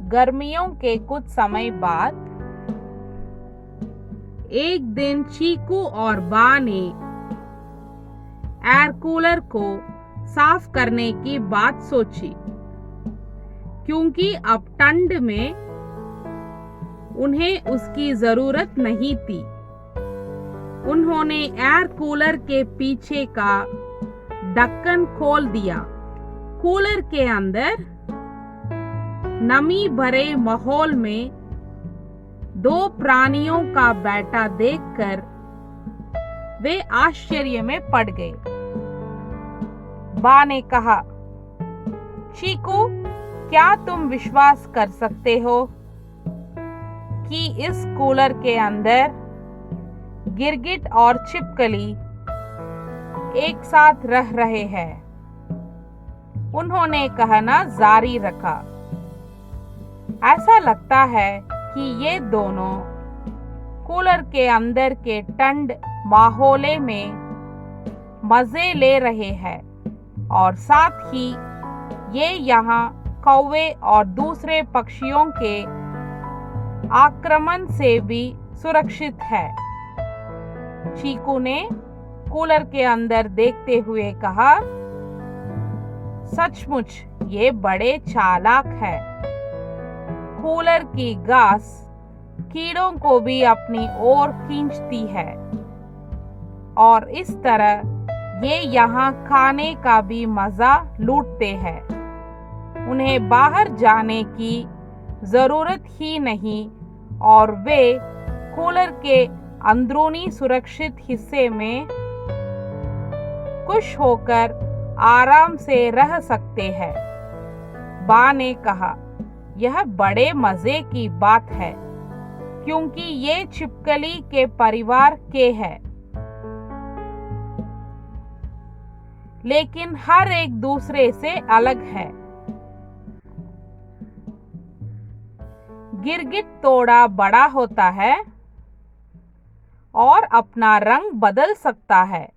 गर्मियों के कुछ समय बाद एक दिन चीकू और बा ने एयर कूलर को साफ करने की बात सोची, क्योंकि अब ठंड में उन्हें उसकी जरूरत नहीं थी। उन्होंने एयर कूलर के पीछे का ढक्कन खोल दिया। कूलर के अंदर नमी भरे माहौल में दो प्राणियों का बैठा देखकर वे आश्चर्य में पड़ गए। बा ने कहा, चीकू, क्या तुम विश्वास कर सकते हो कि इस कूलर के अंदर गिरगिट और छिपकली एक साथ रह रहे हैं? उन्होंने कहना जारी रखा, ऐसा लगता है कि ये दोनों कूलर के अंदर के ठंड माहौले में मजे ले रहे हैं और साथ ही ये यहाँ कौवे और दूसरे पक्षियों के आक्रमण से भी सुरक्षित है। चीकू ने कूलर के अंदर देखते हुए कहा, सचमुच ये बड़े चालाक है। कूलर की गास कीड़ों को भी अपनी ओर खींचती है और इस तरह ये यहाँ खाने का भी मजा लूटते हैं। उन्हें बाहर जाने की जरूरत ही नहीं और वे कूलर के अंदरूनी सुरक्षित हिस्से में खुश होकर आराम से रह सकते हैं। बा ने कहा, यह बड़े मजे की बात है, क्योंकि ये छिपकली के परिवार के हैं, लेकिन हर एक दूसरे से अलग है। गिरगिट थोड़ा बड़ा होता है और अपना रंग बदल सकता है।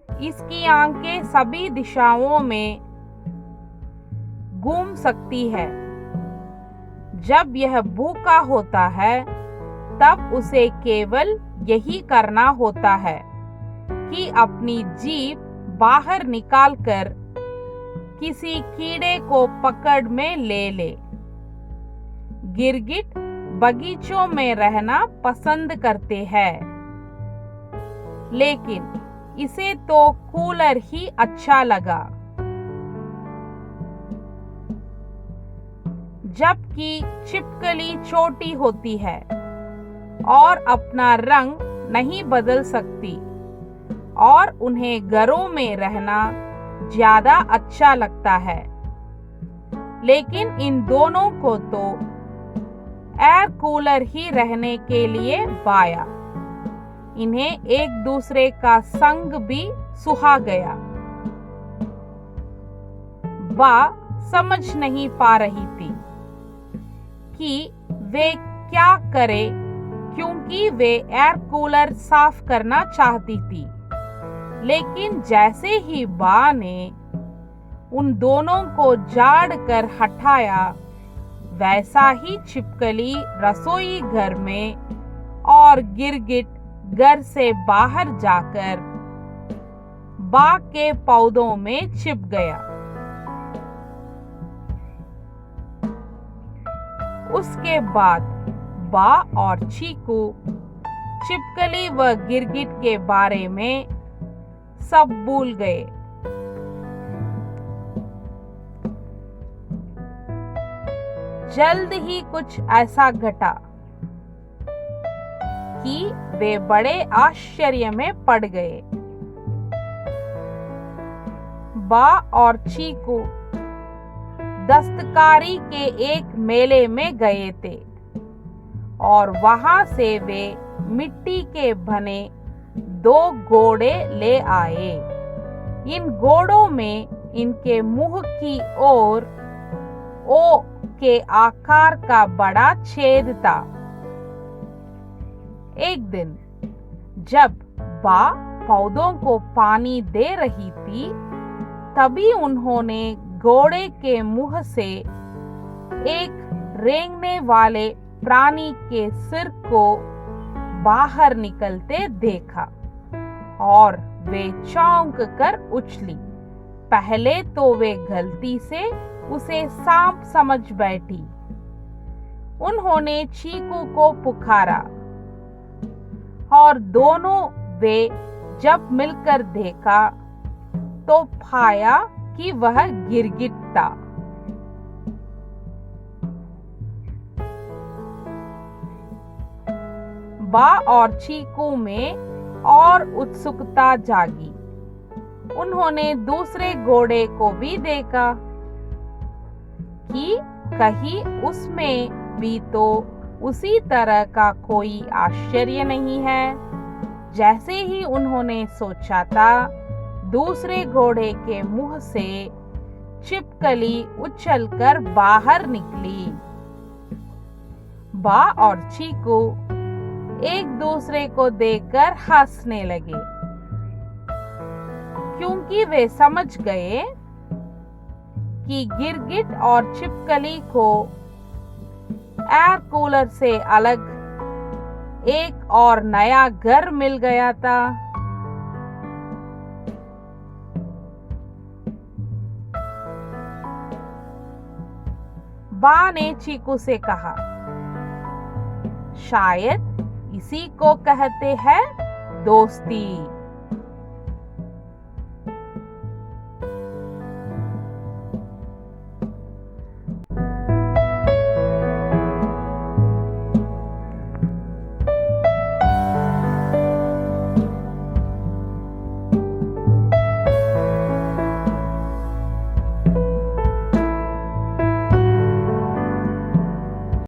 इसकी आंखें सभी दिशाओं में घूम सकती है। जब यह भूखा होता है तब उसे केवल यही करना होता है कि अपनी जीभ बाहर निकालकर किसी कीड़े को पकड़ में ले ले। गिरगिट बगीचों में रहना पसंद करते हैं, लेकिन इसे तो कूलर ही अच्छा लगा। जबकि छिपकली छोटी होती है और अपना रंग नहीं बदल सकती और उन्हें घरों में रहना ज्यादा अच्छा लगता है, लेकिन इन दोनों को तो एयर कूलर ही रहने के लिए पाया। इन्हें एक दूसरे का संग भी सुहा गया। बा समझ नहीं पा रही थी कि वे क्या करें, क्योंकि वे एयर कूलर साफ करना चाहती थी। लेकिन जैसे ही बा ने उन दोनों को झाड़ कर हटाया, वैसा ही छिपकली रसोई घर में और गिरगिट घर से बाहर जाकर बा के पौधों में छिप गया। उसके बाद बा और चीकू छिपकली व गिरगिट के बारे में सब भूल गए। जल्द ही कुछ ऐसा घटा कि वे बड़े आश्चर्य में पड़ गए। बा और चीकू दस्तकारी के एक मेले में गए थे और वहां से वे मिट्टी के बने 2 घोड़े ले आए। इन घोड़ों में इनके मुंह की ओर ओ के आकार का बड़ा छेद था। एक दिन जब बा पौधों को पानी दे रही थी, तभी उन्होंने घोड़े के मुंह से एक रेंगने वाले प्राणी के सिर को बाहर निकलते देखा और वे चौंक कर उछली। पहले तो वे गलती से उसे सांप समझ बैठी। उन्होंने चीकू को पुकारा और दोनों वे जब मिलकर देखा तो पाया कि वह गिरगिट था। बा और चीकू में और उत्सुकता जागी। उन्होंने दूसरे घोड़े को भी देखा कि कहीं उसमें भी तो उसी तरह का कोई आश्चर्य नहीं है। जैसे ही उन्होंने सोचा था, दूसरे घोड़े के मुंह से छिपकली उछलकर बाहर निकली। बा और चीकू एक दूसरे को देखकर हंसने लगे, क्योंकि वे समझ गए कि गिरगिट और छिपकली को एयर कूलर से अलग एक और नया घर मिल गया था। बा ने चीकू से कहा, शायद इसी को कहते हैं दोस्ती।